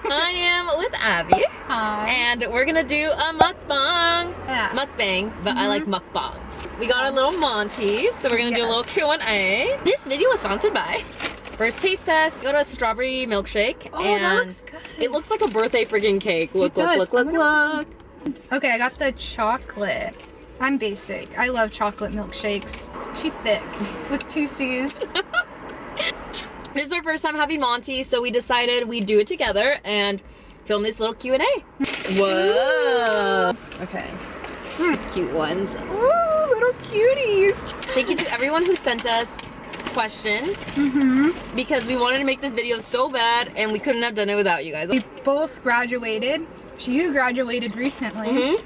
I am with Abby. Hi. And we're gonna do a mukbang. Yeah. Mukbang, but I like mukbang. We got our little Monty, so we're gonna do a little Q&A. This video was sponsored by First Taste Test. Got a strawberry milkshake. Oh, and that looks good. it looks like a birthday freaking cake. Look, It does. look. Okay, I got the chocolate. I'm basic. I love chocolate milkshakes. She thick with 2 C's. This is our first time having Monty, so we decided we'd do it together and film this little Q&A. Whoa. Okay. These cute ones. Ooh, little cuties. Thank you to everyone who sent us questions because we wanted to make this video so bad and we couldn't have done it without you guys. We both graduated. You graduated recently.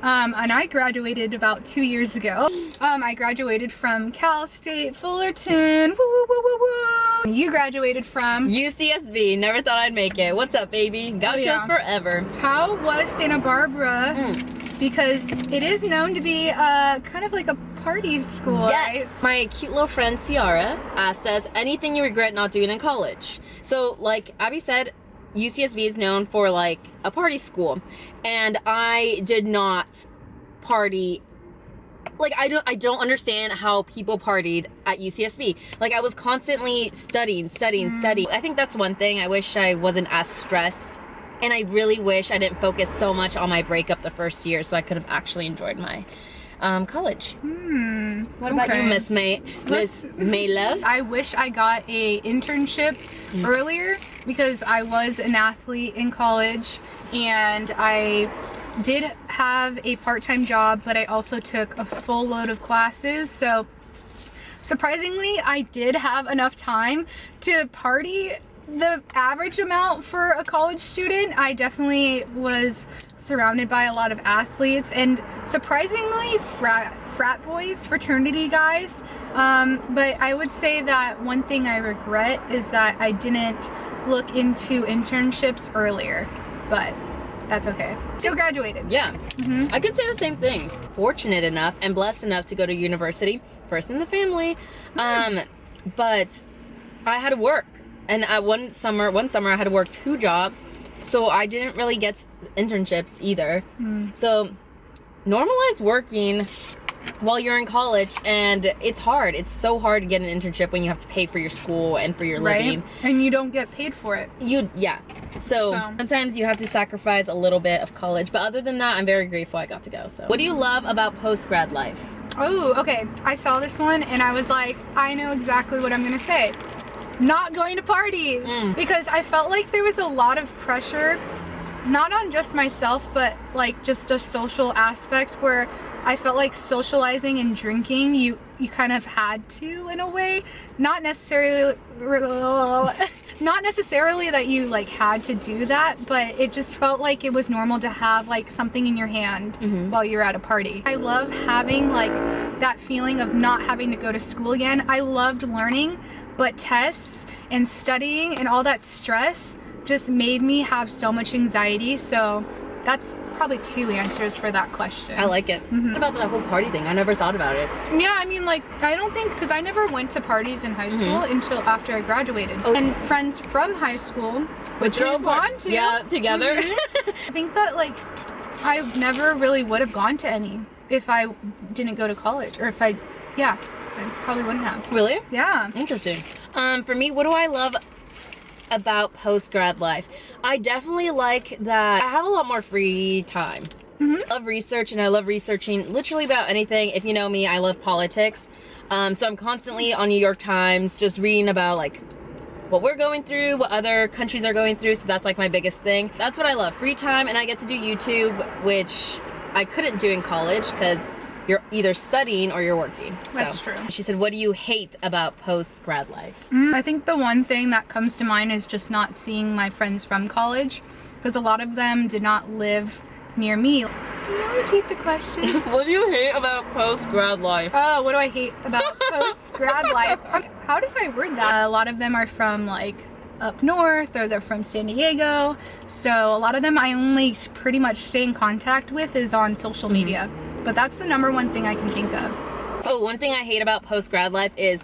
And I graduated about 2 years ago. I graduated from Cal State Fullerton. Woo, woo, woo, woo, woo. You graduated from UCSB. Never thought I'd make it. What's up, baby? Gauchos forever. How was Santa Barbara? Because it is known to be kind of like a party school, right? My cute little friend Ciara says, anything you regret not doing in college. So like Abby said, UCSB is known for like a party school, and I did not party. Like I don't understand how people partied at UCSB. Like I was constantly studying. I think that's one thing. I wish I wasn't as stressed, and I really wish I didn't focus so much on my breakup the first year, so I could have actually enjoyed my college. What about you, Miss May Love? I wish I got a internship earlier because I was an athlete in college and I did have a part-time job, but I also took a full load of classes. So surprisingly, I did have enough time to party the average amount for a college student. I definitely was surrounded by a lot of athletes and surprisingly frat boys, fraternity guys. But I would say that one thing I regret is that I didn't look into internships earlier, but that's okay. Still graduated. Yeah, I could say the same thing. Fortunate enough and blessed enough to go to university, first in the family, but I had to work. And one summer I had to work 2 jobs, so I didn't really get internships either. So normalize working while you're in college, and it's hard. It's so hard to get an internship when you have to pay for your school and for your living. And you don't get paid for it. So sometimes you have to sacrifice a little bit of college, but other than that, I'm very grateful I got to go. So what do you love about post-grad life? Oh, okay. I saw this one and I was like, I know exactly what I'm gonna say. Not going to parties, because I felt like there was a lot of pressure, not on just myself, but like just a social aspect where I felt like socializing and drinking, you kind of had to in a way, not necessarily that you like had to do that, but it just felt like it was normal to have like something in your hand while you're at a party. I love having like that feeling of not having to go to school again. I loved learning, but tests and studying and all that stress just made me have so much anxiety. So that's probably 2 answers for that question. I like it. What about that whole party thing? I never thought about it. Yeah, I mean, like, I don't think, because I never went to parties in high school until after I graduated. And friends from high school, which we've gone to. Yeah, together. I think that, like, I never really would have gone to any if I didn't go to college, or if I probably wouldn't have. Really? Yeah. Interesting. For me, what do I love about post-grad life? I definitely like that I have a lot more free time. I love research, and I love researching literally about anything. If you know me, I love politics. So I'm constantly on New York Times just reading about like what we're going through, what other countries are going through. So that's like my biggest thing. That's what I love, free time, and I get to do YouTube, which I couldn't do in college because you're either studying or you're working. That's true. She said, what do you hate about post-grad life? I think the one thing that comes to mind is just not seeing my friends from college, because a lot of them did not live near me. Can you repeat the question? What do you hate about post-grad life? Oh, what do I hate about post-grad life? How did I word that? A lot of them are from like up north, or they're from San Diego. So a lot of them I only pretty much stay in contact with is on social media. But that's the #1 thing I can think of. Oh, one thing I hate about post-grad life is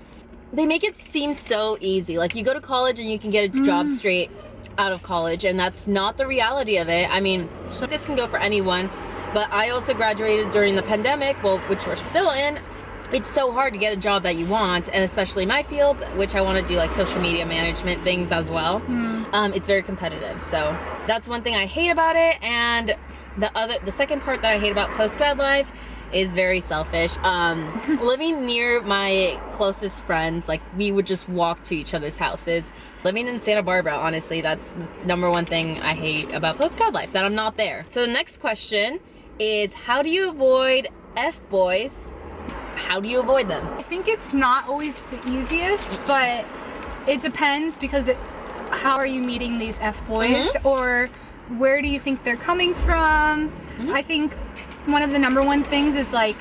they make it seem so easy. Like you go to college and you can get a job straight out of college, and that's not the reality of it. I mean, this can go for anyone, but I also graduated during the pandemic, well, which we're still in. It's so hard to get a job that you want, and especially my field, which I want to do like social media management things as well. It's very competitive, so that's one thing I hate about it. And the second part that I hate about post-grad life is very selfish. Living near my closest friends, like we would just walk to each other's houses. Living in Santa Barbara, honestly, that's the number one thing I hate about post-grad life, that I'm not there. So the next question is, how do you avoid F-boys? How do you avoid them? I think it's not always the easiest, but it depends, because how are you meeting these F-boys, or where do you think they're coming from? I think one of the number one things is, like,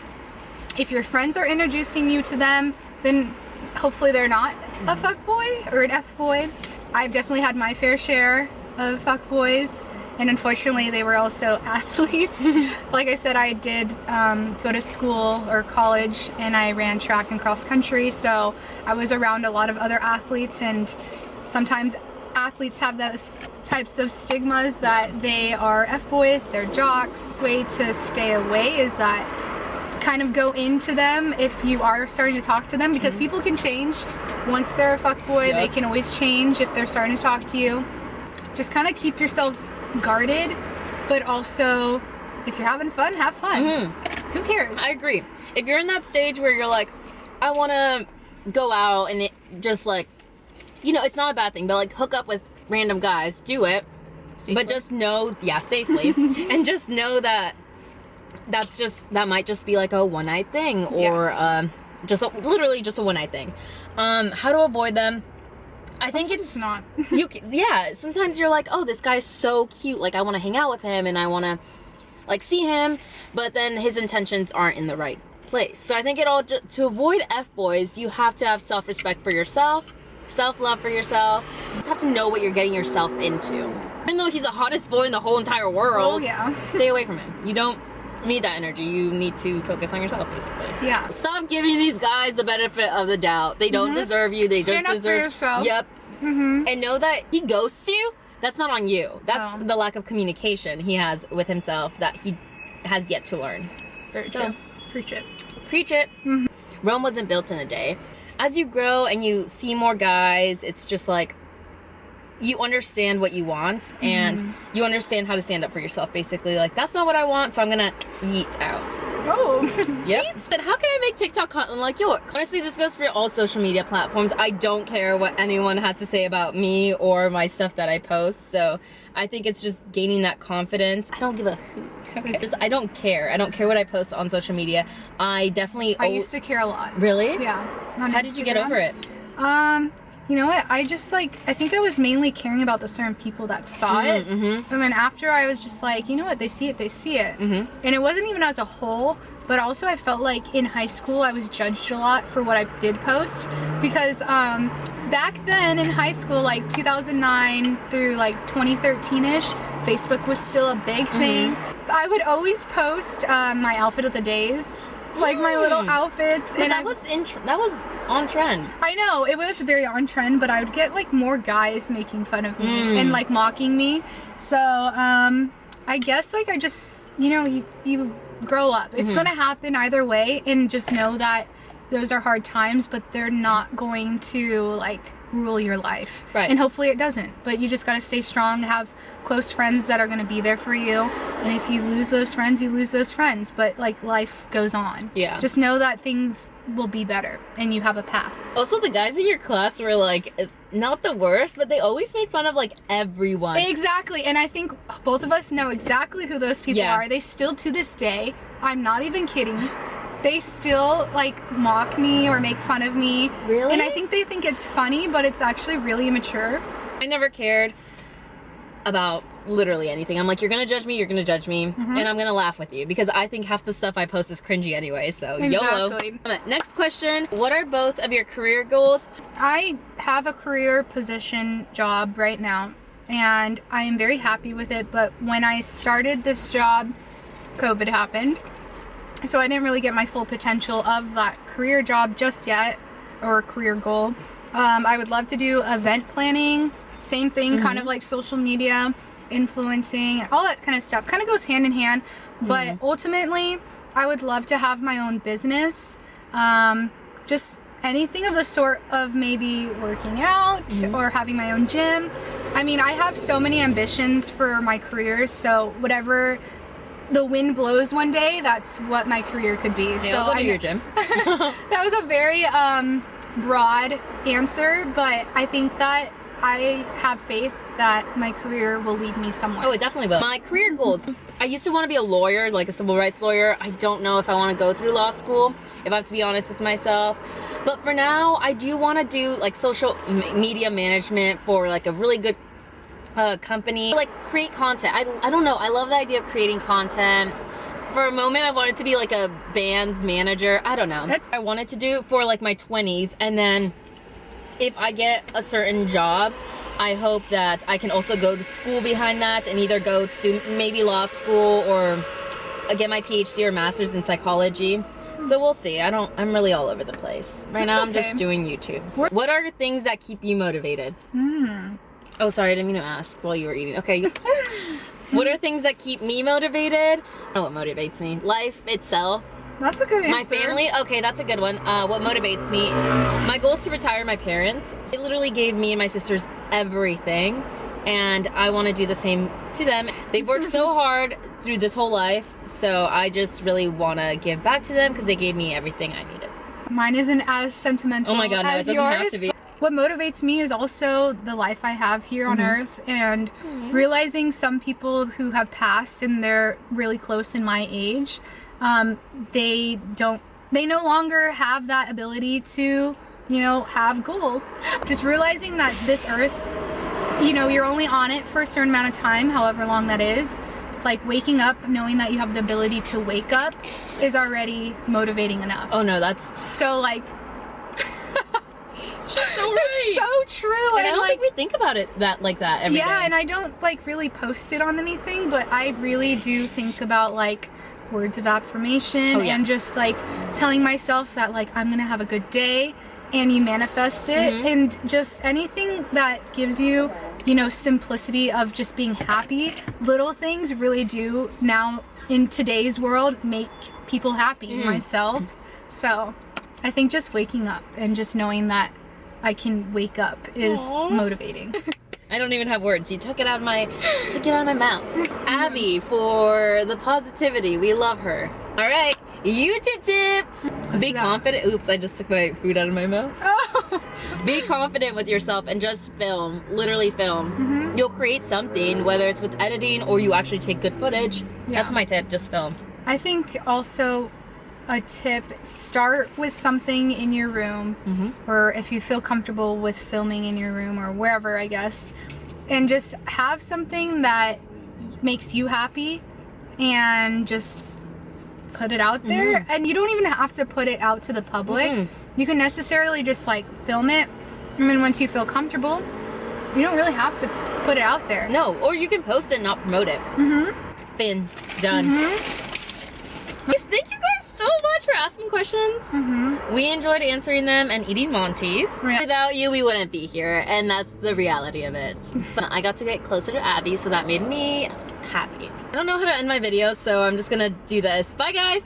if your friends are introducing you to them, then hopefully they're not a fuckboy or an F-boy. I've definitely had my fair share of fuckboys, and unfortunately they were also athletes. Like I said, I did go to school or college, and I ran track and cross country, so I was around a lot of other athletes, and sometimes athletes have those types of stigmas that they are F-boys, they're jocks. The way to stay away is that kind of go into them if you are starting to talk to them, because people can change. Once they're a fuckboy, they can always change if they're starting to talk to you. Just kind of keep yourself guarded, but also if you're having fun, have fun. Who cares? I agree. If you're in that stage where you're like, I want to go out and it just, like, you know, it's not a bad thing, but like hook up with random guys, do it. Safely. But just know, safely. And just know that that might just be like a one-night thing, or literally just a one-night thing. How to avoid them? I think it's not. Sometimes you're like, oh, this guy's so cute, like I want to hang out with him and I want to like see him, but then his intentions aren't in the right place. So I think to avoid F-boys, you have to have self-respect for yourself, self-love for yourself. You just have to know what you're getting yourself into. Even though he's the hottest boy in the whole entire world, stay away from him. You don't need that energy. You need to focus on yourself, basically. Yeah. Stop giving these guys the benefit of the doubt. They don't deserve you. They don't deserve. Stand up for yourself. Yep. And know that he ghosts you. That's not on you. That's the lack of communication he has with himself that he has yet to learn. Very true. Preach it. Preach it. Rome wasn't built in a day. As you grow and you see more guys, it's just like you understand what you want, and you understand how to stand up for yourself, basically. Like, that's not what I want, so I'm gonna yeet out. Oh. Yep. But how can I make TikTok content like yours? Honestly, this goes for all social media platforms. I don't care what anyone has to say about me or my stuff that I post, so I think it's just gaining that confidence. I don't give a hoot. I don't care. I don't care what I post on social media. I used to care a lot. Really? Yeah. How did you get over it? You know what, I think I was mainly caring about the certain people that saw it. And then after, I was just like, you know what, they see it, they see it. And it wasn't even as a whole, but also I felt like in high school I was judged a lot for what I did post, because back then in high school, like 2009 through like 2013-ish, Facebook was still a big thing. I would always post my outfit of the days, like my little outfits. And that was on trend. I know, it was very on trend, but I would get like more guys making fun of me and like mocking me. So I guess like I just, you know, you grow up. It's gonna happen either way, and just know that those are hard times, but they're not going to like rule your life. Right. And hopefully it doesn't. But you just gotta stay strong, have close friends that are gonna be there for you. And if you lose those friends, you lose those friends. But like, life goes on. Yeah. Just know that things will be better and you have a path. Also, the guys in your class were like not the worst, but they always made fun of like everyone. Exactly. And I think both of us know exactly who those people are. They still, to this day, I'm not even kidding, they still like mock me or make fun of me. Really? And I think they think it's funny, but it's actually really immature. I never cared about literally anything. I'm like, you're gonna judge me, and I'm gonna laugh with you, because I think half the stuff I post is cringy anyway, so YOLO. Next question, what are both of your career goals? I have a career position job right now, and I am very happy with it, but when I started this job, COVID happened. So I didn't really get my full potential of that career job just yet, or career goal. I would love to do event planning, same thing, kind of like social media, influencing, all that kind of stuff. Kind of goes hand in hand. But ultimately, I would love to have my own business. Just anything of the sort of maybe working out or having my own gym. I mean, I have so many ambitions for my career, so whatever the wind blows one day, that's what my career could be. Yeah, so I'll go to your gym. That was a very broad answer, but I think that I have faith that my career will lead me somewhere. Oh, it definitely will. My career goals. I used to want to be a lawyer, like a civil rights lawyer. I don't know if I want to go through law school, if I have to be honest with myself. But for now, I do want to do like social media management for like a really good company. Like create content. I don't know. I love the idea of creating content. For a moment, I wanted to be like a band's manager. I don't know. That's what I wanted to do for like my 20s. And then if I get a certain job, I hope that I can also go to school behind that and either go to maybe law school or get my PhD or master's in psychology. So we'll see. I'm really all over the place. Right now I'm just doing YouTube. So what are the things that keep you motivated? Oh, sorry, I didn't mean to ask while you were eating. Okay. What are things that keep me motivated? I know what motivates me. Life itself. That's a good answer. My family? Okay, that's a good one. What motivates me? My goal is to retire my parents. They literally gave me and my sisters everything, and I want to do the same to them. They've worked so hard through this whole life, so I just really want to give back to them because they gave me everything I needed. Mine isn't as sentimental oh my God, no, as it doesn't yours. have to be. What motivates me is also the life I have here on Earth, and realizing some people who have passed and they're really close in my age, they no longer have that ability to, you know, have goals. Just realizing that this Earth, you know, you're only on it for a certain amount of time, however long that is. Like waking up, knowing that you have the ability to wake up is already motivating enough. Oh no, that's so like she's so right. It's so true. And I don't think we think about it like that every day. And I don't like really post it on anything, but I really do think about like words of affirmation and just like telling myself that like I'm gonna have a good day, and you manifest it, and just anything that gives you, you know, simplicity of just being happy. Little things really do now in today's world make people happy, myself. So I think just waking up and just knowing that I can wake up is motivating. I don't even have words. You took it out of my mouth. Abby for the positivity. We love her. All right, YouTube tips. Be confident. Oops, I just took my food out of my mouth. Be confident with yourself and just film. Literally film. You'll create something, whether it's with editing or you actually take good footage. That's my tip. Just film. I think also a tip, start with something in your room, or if you feel comfortable with filming in your room or wherever, I guess, and just have something that makes you happy and just put it out there. And you don't even have to put it out to the public. You can necessarily just like film it, and then once you feel comfortable, you don't really have to put it out there. No, or you can post it and not promote it. Been done. Yes, thank you guys so much for asking questions. We enjoyed answering them and eating Monty's. Without you, we wouldn't be here, and that's the reality of it. But I got to get closer to Abby, so that made me happy. I don't know how to end my videos, so I'm just gonna do this. Bye, guys.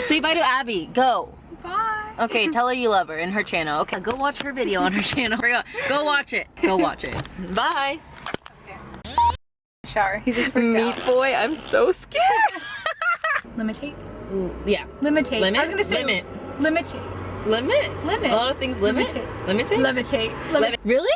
Say bye to Abby. Go. Bye. Okay, tell her you love her and her channel. Okay, go watch her video on her channel. Go watch it. Go watch it. Bye. Okay. Shower. He just freaked out. Meat boy, I'm so scared. Limitate? Yeah. Limitate. Limit? I was gonna say limit. Limitate. Limit? Limit. A lot of things limit? Limitate. Limitate? Levitate. Really?